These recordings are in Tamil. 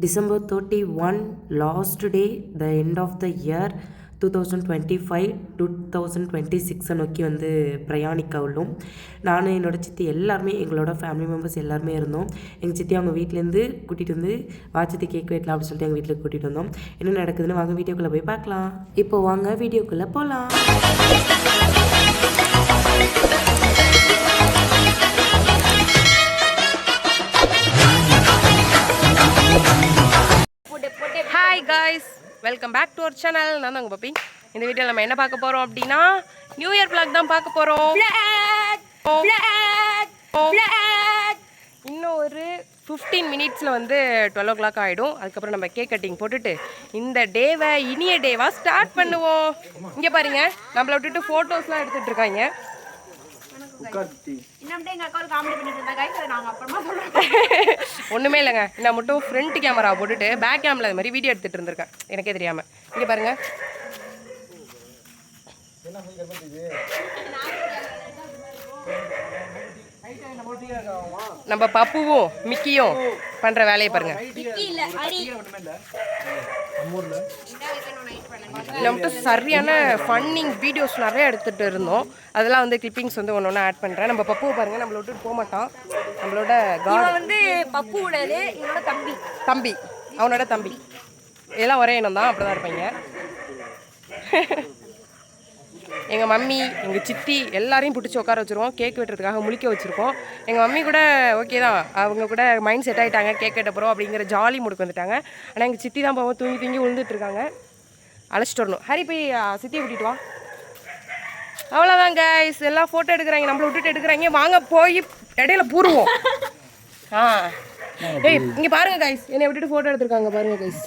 December 31, last day, the end of the year 2025-2026 நோக்கி வந்து பிரயாணிக்க உள்ளோம். நானும் என்னோட சித்தி எல்லாருமே, எங்களோட ஃபேமிலி மெம்பர்ஸ் எல்லாருமே இருந்தோம். எங்கள் சித்தி அவங்க வீட்டிலேருந்து கூட்டிகிட்டு வந்து வாச்சித்தி கேக் வெட்டலாம் அப்படின்னு சொல்லிட்டு எங்கள் வீட்டில் கூட்டிகிட்டு வந்தோம். என்ன நடக்குதுன்னு வாங்க வீடியோக்குள்ளே போய் பார்க்கலாம். இப்போ வாங்க வீடியோக்குள்ளே போகலாம். Hi guys, welcome back to our channel. நான் தான் உங்கள் பப்பி. இந்த வீடியோவில் நம்ம என்ன பார்க்க போகிறோம் அப்படின்னா நியூ இயர் vlog தான் பார்க்க போகிறோம். இன்னும் ஒரு 15 மினிட்ஸில் வந்து 12 o'clock ஆகிடும். அதுக்கப்புறம் நம்ம கேக் கட்டிங் போட்டுட்டு இந்த டேவை இனிய டேவாக ஸ்டார்ட் பண்ணுவோம். இங்கே பாருங்க, நம்மளை விட்டுட்டு ஃபோட்டோஸ்லாம் எடுத்துகிட்டு இருக்காங்க. ஒண்ணுமே இல்லைங்க, நான் மட்டும் ஃப்ரண்ட் கேமரா போட்டுட்டு பேக் கேமரா அது மாதிரி வீடியோ எடுத்துட்டு இருந்திருக்கேன், எனக்கே தெரியாம. இங்க பாருங்க, நம்ம பப்புவும் மிக்கியும் பண்ற வேலையை பாருங்க. நம்ம சரியான ஃபன்னிங் வீடியோஸ் நிறைய எடுத்துகிட்டு இருந்தோம். அதெல்லாம் வந்து கிளிப்பிங்ஸ் வந்து ஒன்று ஒன்று ஆட் பண்ணுறேன். நம்ம பப்புவை பாருங்கள், நம்மளை விட்டுட்டு போக மாட்டான். நம்மளோட வந்து பப்புவோட தம்பி, அவனோட தம்பி எல்லாம் ஒரே இனம் தான், அப்படி தான் இருப்பாங்க. எங்கள் மம்மி, எங்கள் சித்தி எல்லாரையும் பிடிச்சி உட்கார வச்சுருவோம். கேக் வெட்டுறதுக்காக முழிக்க வச்சுருக்கோம். எங்கள் மம்மி கூட ஓகே தான், அவங்க கூட மைண்ட் செட் ஆகிட்டாங்க. கேக் வெட்ட போகிறோம் அப்படிங்கிற ஜாலி மூடுக்கு வந்துட்டாங்க. ஆனால் எங்கள் சித்தி தான் போவோம், தூங்கி விழுந்துட்டுருக்காங்க. அழைச்சிட்டு வரணும். ஹரி போய் சித்தியை கூட்டிகிட்டு வா. அவ்வளோதான் கைஸ், எல்லாம் ஃபோட்டோ எடுக்கிறாங்க, நம்மளை விட்டுட்டு எடுக்கிறாங்க. வாங்க போய் இடையில பூருவோம். ஏய் இங்கே பாருங்க கைஸ், என்னை விட்டுட்டு ஃபோட்டோ எடுத்துருக்காங்க பாருங்க கைஸ்.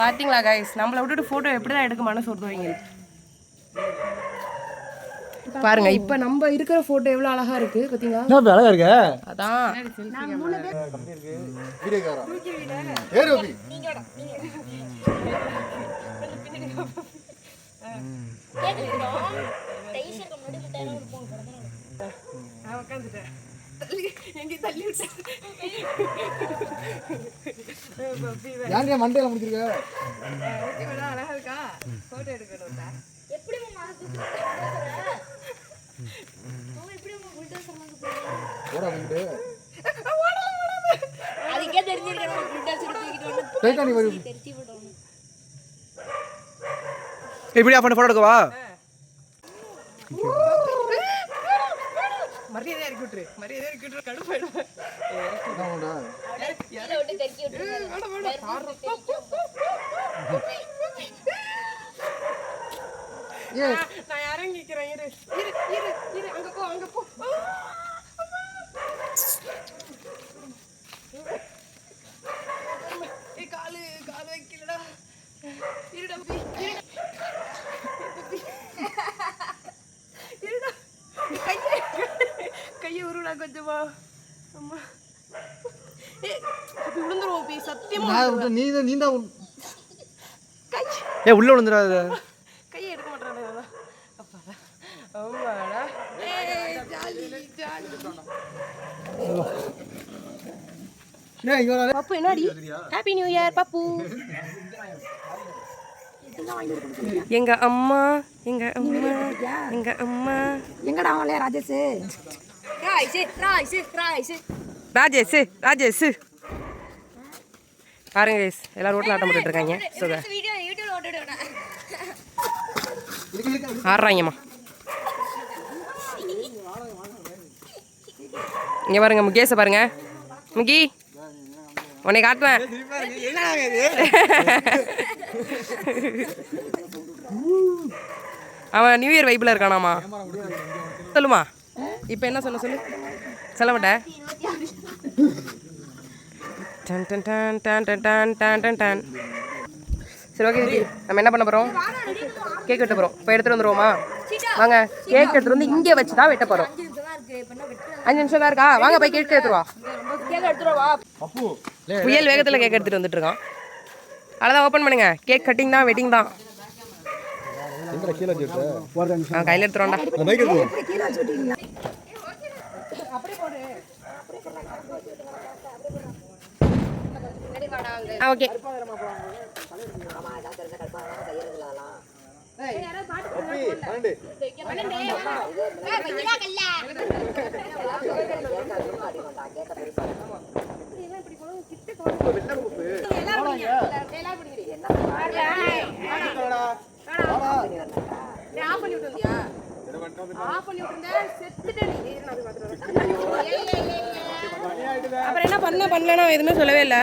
பார்த்தீங்களா கைஸ், நம்மளை விட்டுட்டு ஃபோட்டோ எப்படி தான் எடுக்க மனசு வருதுவீங்க பாருங்க. இப்ப நம்ம இருக்கிற போட்டோ எவ்வளவு அழகா இருக்கு பாத்தீங்களா? அழகா இருக்கு. அதான் மண்டையில முடிச்சிருக்க. அழகா இருக்கா? போட்டோ எடுக்கணும். இப்படியா பண்ண போட்டோ எடுக்கவா? மரியாதை இறக்கி விட்டுரு, மரியாதை இறக்கி விட்டுரு. கடுப்பாயிடும். நான் இறங்கிக்கிறேன். இரு இரு இரு இரு, அங்க போ அங்க போ. காலு காலு வைக்கலடா. இருடா இருடா, கையை உருடா கொஞ்சமா. அம்மா விழுந்துருவோம் பி, சத்தியமா நீ உள்ள விழுந்துடாத. கையை எடுக்க மாட்டானே. ஆமாடா, பப்பு என்னடி? ஹாப்பி நியூ இயர் பப்பு. எங்க அம்மா எங்க அம்மா எங்க அம்மா எங்கடா அவளே ராஜேஷ்? ராஜேஷ் ராஜேஷ் பாருங்க கைஸ், எல்லாரும் ரோட்டில் ஆட்டம் போட்டுட்டு இருக்காங்க. ஆடுறாங்கம்மா. இங்கே பாருங்க முகேஷை பாருங்க. முகி உன்னை காட்டுவேன். அவன் நியூ இயர் வைப்பில் இருக்கானாமா. சொல்லுமா, இப்போ என்ன சொல்ல சொல்லு. சொல்ல மாட்டேன். Done done done done done done done done done. சரி ஓகே, நம்ம என்ன பண்ண போகிறோம்? கேக் வெட்ட போகிறோம். இப்போ எடுத்துகிட்டு வந்துடுவோமா? வாங்க, கேக் எடுத்துகிட்டு வந்து இங்கே வச்சு தான் வெட்ட போகிறோம். 5 நிமிஷம் தான் இருக்கா? வாங்க போய் கேக் எடுத்துருவா. புயல் வேகத்தில் கேக் எடுத்துகிட்டு வந்துட்டு இருக்கான். அவ்வளோதான், ஓப்பன் பண்ணுங்க. கேக் கட்டிங் தான், வெட்டிங் தான். கையில் எடுத்துருவாண்டா. ஓகே அப்புறம் என்ன பண்ணலன்னா எதுவுமே சொல்லவே இல்லை.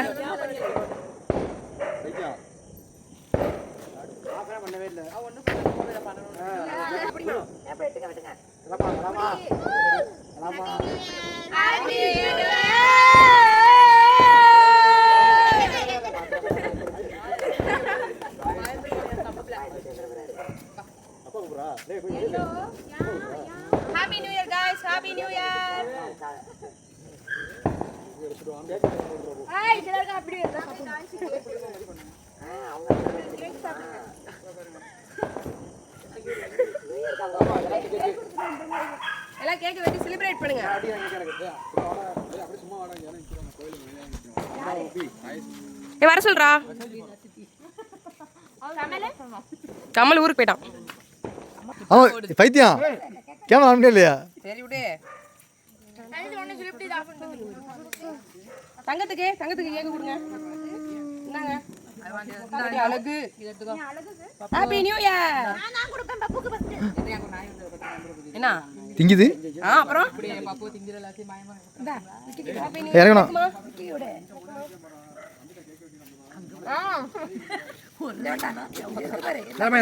Happy New Year guys, Happy New Year. Hey, எல்லாரும் அப்படி எல்லாம் கேக் வெட்டி செலிப்ரேட் பண்ணுங்க. ஏய் வர சொல்றா. கமல் ஊருக்கு போய்ட்டான். அவன் பைத்தியம் கேமரா ஆன் இல்லையா? சரி விடு. தங்கத்துக்கு கேக்க கொடுங்க. என்னங்க அழகு ஹாப்பி நியூ இயர். நான் கொடுப்பேன் பப்புக்கு பர்த்டே. என்ன திங்குது? அப்புறம் பப்பு திங்கிற எல்லாத்தையும் மாயமா ஹாப்பி நியூ இயர் விடு.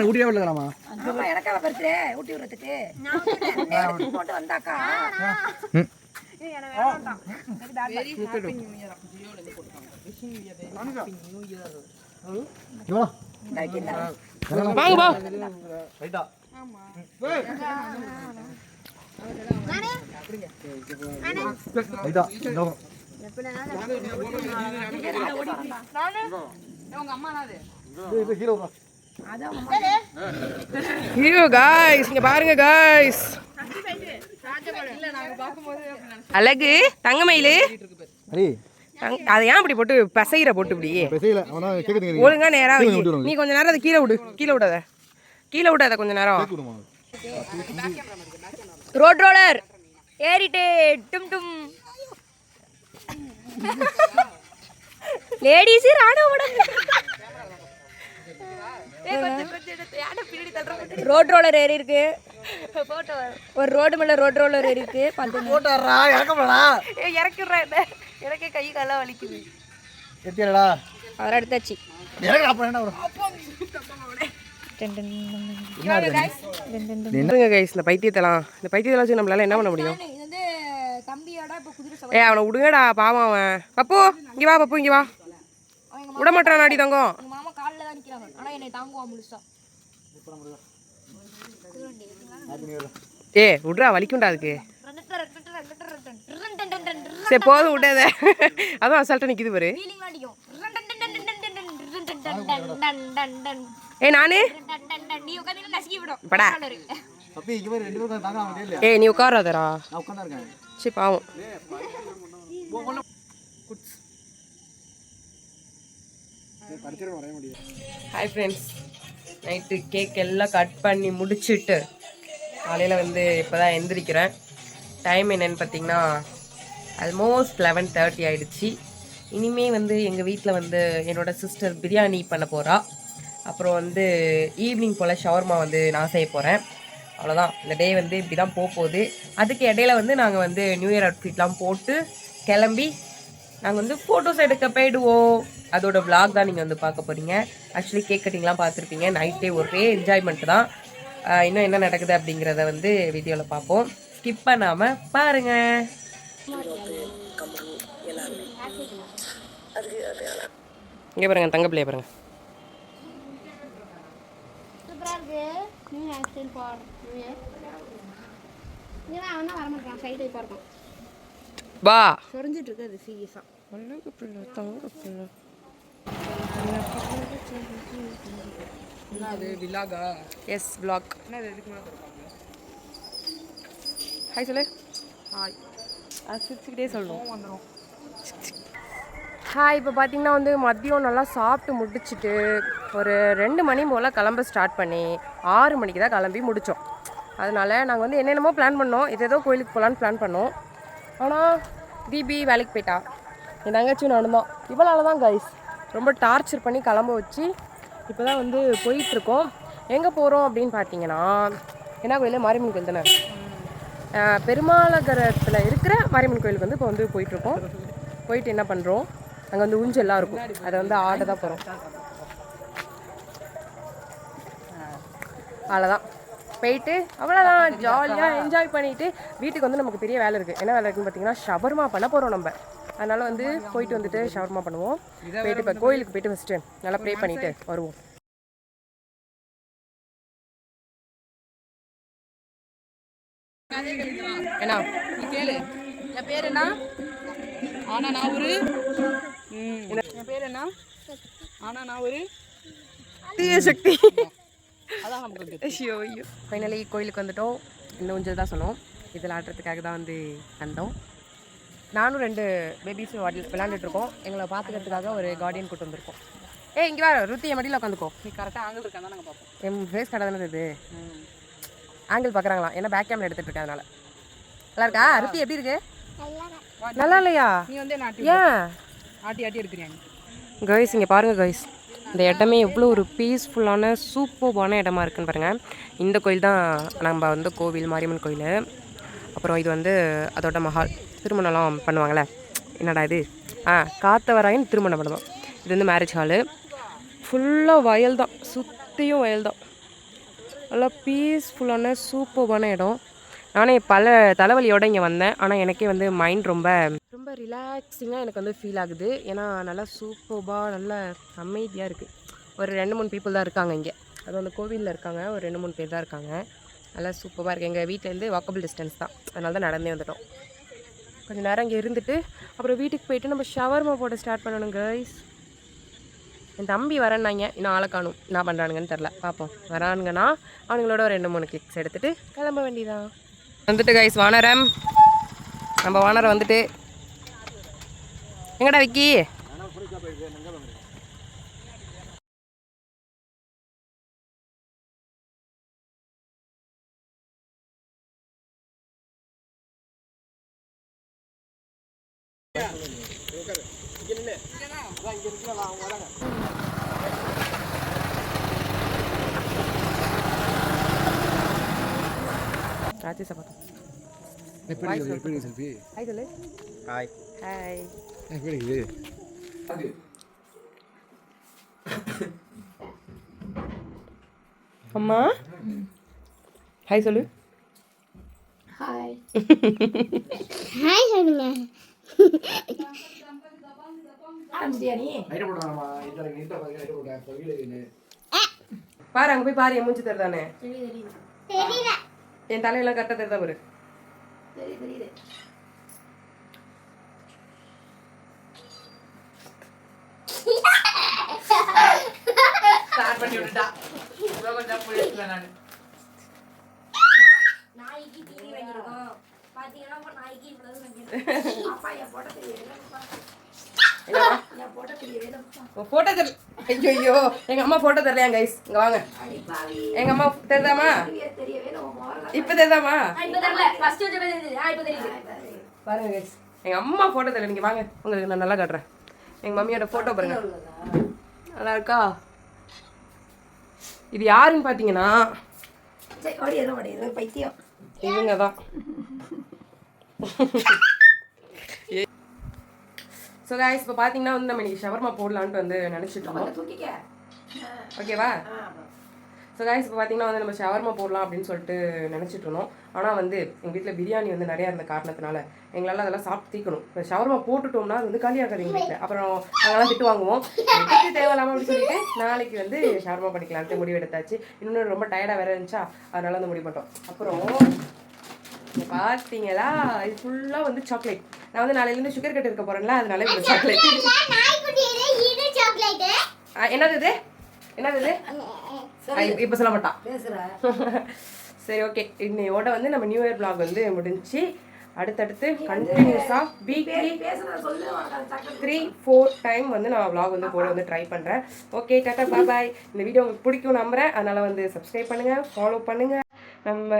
ஊட்டியே வரலாமா? எனக்காக பர்த்டே ஊட்டி விடுறதுக்கு போட்டு வந்தாக்கா. வாங்க பா. ஹீரோ காய்ஸ் இங்க பாருங்க காய்ஸ். அழகு தங்கமயிலு அதை ஏன் அப்படி போட்டு பசைகிற போட்டு இப்படி ஒழுங்கா நேரா நீ கொஞ்ச நேரம் அதை கீழே விடாத கொஞ்ச நேரம். ரோட் ரோலர் ஏறிட்டே டும் டும். லேடிஸ் ராணுவம் ரோட் ரோலர் ஏறி இருக்கு. ஒரு ரோடு மேல ரோட் ரோலர் ஏறி இருக்கு. இறக்குறா எனக்கே கை கால வலிக்குது. அதெல்லாம் எடுத்தாச்சு. இந்த பைத்தியத்தெல்லாம் வச்சு நம்மளால என்ன பண்ண முடியும்? அவனை விடுங்கடா பாவம் அவன். பப்பு இங்க வா, பப்பு இங்க வா. விட மாட்டான் நாடி தங்கம். விட்றா வலிக்கும்டா அதுக்கு. சரி போதும் விடாத. அதான் அசால்ட்டா நிக்குது பாரு. நானு படா. நீ உட்காராதரா. சரி பாவம். ஹாய் ஃப்ரெண்ட்ஸ், நைட்டு கேக் எல்லாம் கட் பண்ணி முடிச்சுட்டு காலையில் வந்து இப்போ தான் எந்திரிக்கிறேன். டைம் என்னென்னு பார்த்தீங்கன்னா ஆல்மோஸ்ட் 11:30 ஆகிடுச்சி. இனிமேல் வந்து எங்கள் வீட்டில் வந்து என்னோடய சிஸ்டர் பிரியாணி பண்ண போகிறா. அப்புறம் வந்து ஈவினிங் போல் ஷவர்மா வந்து நான் செய்ய போகிறேன். அவ்வளோதான், இந்த டே வந்து இப்படி தான் போகுது. அதுக்கு இடையில வந்து நாங்கள் வந்து நியூ இயர் அவுட்ஃபிட்லாம் போட்டு கிளம்பி நாங்கள் வந்து ஃபோட்டோஸ் எடுக்க போயிடுவோம். அதோட விளாக் தான் நீங்கள் வந்து பார்க்க போகிறீங்க. ஆக்சுவலி கேக் கட்டிங்லாம் பார்த்துருப்பீங்க. நைட்டே ஒரே என்ஜாய்மெண்ட் தான். இன்னும் என்ன நடக்குது அப்படிங்கிறத வந்து வீடியோவில் பார்ப்போம். ஸ்கிப் பண்ணாமல் பாருங்கள். இங்கே பாருங்க, தங்க பிள்ளைய பாருங்க. வா சொரிஞ்சிட்டு இருக்கு அது சீரியஸா. அழகு பிள்ளை, தங்க பிள்ளை. என்னது விலாகா? S vlog. என்னது எதுக்கு மேல தரப்பாங்க? ஹாய் சொல்லு. ஹாய். அது சிரிச்சுக்கிட்டே சொல்லணும். வந்துரும். இப்போ பார்த்தீங்கன்னா வந்து மதியம் நல்லா சாப்பிட்டு முடிச்சுட்டு ஒரு 2 மணி போல் கிளம்ப ஸ்டார்ட் பண்ணி 6 மணிக்கு தான் கிளம்பி முடித்தோம். அதனால் நாங்கள் வந்து என்னென்னமோ பிளான் பண்ணோம். ஏதோ கோயிலுக்கு போகலான்னு பிளான் பண்ணோம். ஆனால் தீபி வேலைக்கு போயிட்டா, என் தங்கச்சியும் நானும் தான். இவளால் தான் கைஸ் ரொம்ப டார்ச்சர் பண்ணி கிளம்ப வச்சு இப்போ தான் வந்து போயிட்டுருக்கோம். எங்கே போகிறோம் அப்படின்னு பார்த்தீங்கன்னா, என்ன கோயில்? மாரியம்மன் கோயில் தானே. பெருமாளகரத்தில் இருக்கிற மாரியம்மன் கோயிலுக்கு வந்து இப்போ வந்து போயிட்டுருக்கோம். போயிட்டு என்ன பண்ணுறோம், அங்கே வந்து ஊஞ்சல்லாம் இருக்கும், அதை வந்து ஆட தான் போகிறோம். அவ்வளோதான், போயிட்டு அவ்வளோதான் ஜாலியாக என்ஜாய் பண்ணிவிட்டு வீட்டுக்கு வந்து நமக்கு பெரிய வேலை இருக்குது. என்ன வேலை இருக்குன்னு பார்த்தீங்கன்னா, ஷவர்மா பண்ண போகிறோம் நம்ம. அதனால் வந்து போயிட்டு வந்துட்டு ஷவர்மா பண்ணுவோம். போயிட்டு இப்போ கோயிலுக்கு போயிட்டு ஃபஸ்ட்டு நல்லா ப்ரே பண்ணிவிட்டு வருவோம். என்ன கேளு, என் பேர் என்ன? ஆனா நான் ஒரு என் பேர் என்ன? ஆனா நான் ஒரு தீய சக்தி. அதான் நமக்கு ஐயோ ஐயோ. ஃபைனலி கோயிலுக்கு வந்துட்டோம். இன்னும் கொஞ்சம் தான் சொன்னோம். இதில் ஆடுறதுக்காக தான் வந்து வந்தோம். நானும் 2 பேபிஸும் விளையாண்டுட்ருக்கோம். எங்களை பார்த்துக்கிறதுக்காக ஒரு கார்டியன் கூட்டு வந்திருக்கோம். இங்கே வர ருத்தி, என் மடியில் உட்காந்துக்கோ. நீ கரெக்டாக ஆங்கிள் இருக்கான்னு தான் நாங்கள் பார்ப்போம். என் ஃபேஸ் கடை தானே இது. ஆங்கிள் பார்க்குறாங்களா? ஏன்னா பேக் கேமில் எடுத்துகிட்டு இருக்கேன். அதனால் நல்லா இருக்கா? ருத்தி எப்படி இருக்கு? நல்லா இல்லையா? நீ வந்து என்ன ஏன் ஆட்டி ஆட்டி எடுக்கிறியாங்க? கைஸ் இங்கே பாருங்கள் கைஸ், இந்த இடமே எவ்வளோ ஒரு பீஸ்ஃபுல்லான சூப்பர்பான இடமா இருக்குன்னு பாருங்கள். இந்த கோயில் தான் நம்ம வந்து கோவில், மாரியம்மன் கோயில். அப்புறம் இது வந்து அதோட மஹால், திருமணம்லாம் பண்ணுவாங்கள்ல. என்னடா இது? காத்தவராயன் திருமண மண்டபம். இது வந்து மேரேஜ் ஹாலு. ஃபுல்லாக வயல் தான், சுற்றியும் வயல் தான். நல்லா பீஸ்ஃபுல்லான சூப்பர்பான இடம். நானே பல தலைவலியோடு இங்கே வந்தேன். ஆனால் எனக்கே வந்து மைண்ட் ரொம்ப ரொம்ப ரிலாக்ஸிங்காக எனக்கு வந்து ஃபீல் ஆகுது. ஏன்னா நல்லா சூப்பர்பாக நல்ல அமைதியாக இருக்குது. ஒரு 2-3 பீப்புள் தான் இருக்காங்க இங்கே. அது அந்த கோவிலில் இருக்காங்க, ஒரு 2-3 பேர் தான் இருக்காங்க. நல்லா சூப்பராக இருக்குது. எங்கள் வீட்டிலேருந்து வாக்கபிள் டிஸ்டன்ஸ் தான். அதனால தான் நடந்தே வந்துட்டோம். கொஞ்சம் நேரம் இங்கே இருந்துட்டு அப்புறம் வீட்டுக்கு போயிட்டு நம்ம ஷவர்மா போட ஸ்டார்ட் பண்ணணும் கைஸ். என் தம்பி வரேன்னாங்க, இன்னும் ஆளை காணும். என்ன பண்ணுறானுங்கன்னு தெரில, பார்ப்போம். வரானுங்கன்னா அவனுங்களோட ஒரு 2-3 கிளிக்ஸ் எடுத்துகிட்டு கிளம்ப வேண்டியதான். வந்துட்டு கைஸ் வானரம், நம்ம வானரம் வந்துட்டு. எங்கடா விக்கி? ராஜி சபாத்தம். எப்படி செல்ஃபி? ஹாய் சொல்லு. ஹாய். ஹாய். எப்படி இருக்குது? அம்மா ஹாய் சொல்லு. ஹாய் ஹாய் சொல்லுங்க. பாரு, அங்கே போய் பாரு, என் மூஞ்சி தெரிதானே? தெரியல. என் தலையெல்லாம் கரெக்டாக தெரிதா பாரு. தெரியுது. ஸ்டார்ட் பண்ணி விட்டுட்டா. கொஞ்சம் புரியல நான். நாய்க்கு தீனி வைக்கிறோம். பாத்தீங்கன்னா நாய்க்கு இவ்வளவு வைக்கிறோம். அப்பா என் போட்ட தெரியல. போட்டோ தெரியல. ஐயோ, எங்க அம்மா போட்டோ தெரியலையா கைஸ்? இங்க வாங்க. எங்க அம்மா தெரியுதாமா? இப்ப தெரியுதாமா? பாருங்க கைஸ், எங்க அம்மா போட்டோ தெரியல. நீங்க வாங்க, உங்களுக்கு நான் நல்லா காட்டுறேன். எங்க மம்மியோட போட்டோ பாருங்க, நல்லா இருக்கா? இது யாருன்னு பாத்தீங்கன்னா பைத்தியம் இவங்க தான். ஸோ கைஸ், இப்போ பார்த்தீங்கன்னா வந்து நம்ம இன்னைக்கு ஷவர்மா போடலான்ட்டு வந்து நினச்சிட்டு இருக்கோம். ஓகேவா? ஸோ கைஸ், இப்போ பார்த்தீங்கன்னா வந்து நம்ம ஷவர்மா போடலாம் அப்படின்னு சொல்லிட்டு நினச்சிட்டு இருந்தோம். ஆனால் வந்து எங்கள் வீட்டில் பிரியாணி வந்து நிறையா இருந்த காரணத்தினால எங்களால் அதெல்லாம் சாப்பிட்டு தீக்கணும். இப்போ ஷவர்மா போட்டுட்டோம்னா அது வந்து காலியாகாது எங்கள் வீட்டில். அப்புறம் நாங்கள்லாம் திட்டு வாங்குவோம். தேவையில்லாமல் அப்படின்னு சொல்லிட்டு நாளைக்கு வந்து ஷவர்மா பண்ணிக்கலான்ட்டு முடிவு எடுத்தாச்சு. இன்னொன்று ரொம்ப டயர்டாக வேறு இருந்துச்சா, அதனால வந்து முடிவு பண்ணிட்டோம். அப்புறம் பார்த்தீங்களா, இது ஃபுல்லாக வந்து சாக்லேட். நான் வந்து நாளையிலேருந்து சுகர் கட் இருக்க போகிறேன்ல, அதனால இந்த சாக்லேட். என்னது இது? என்னது இது? இப்போ சொல்ல மாட்டான். சரி, ஓகே. இன்னையோட வந்து நம்ம நியூ இயர் vlog வந்து முடிஞ்சு. அடுத்தடுத்து கண்டினியூஸாக வீக்லி 3-4 டைம் வந்து நான் vlog வந்து போட வந்து ட்ரை பண்ணுறேன். ஓகே டாட்டா பாய். இந்த வீடியோ உங்களுக்கு பிடிக்கும் நம்புறேன். அதனால் வந்து சப்ஸ்கிரைப் பண்ணுங்கள், ஃபாலோ பண்ணுங்கள், நம்ம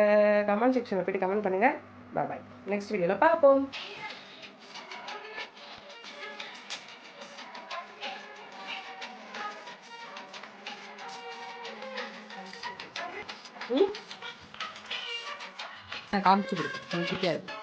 கமெண்ட் செக்ஷனில் போய்ட்டு கமெண்ட் பண்ணுங்கள். பாய். நெக்ஸ்ட் வீடியோவில் பார்ப்போம். காமிச்சு கொடுத்து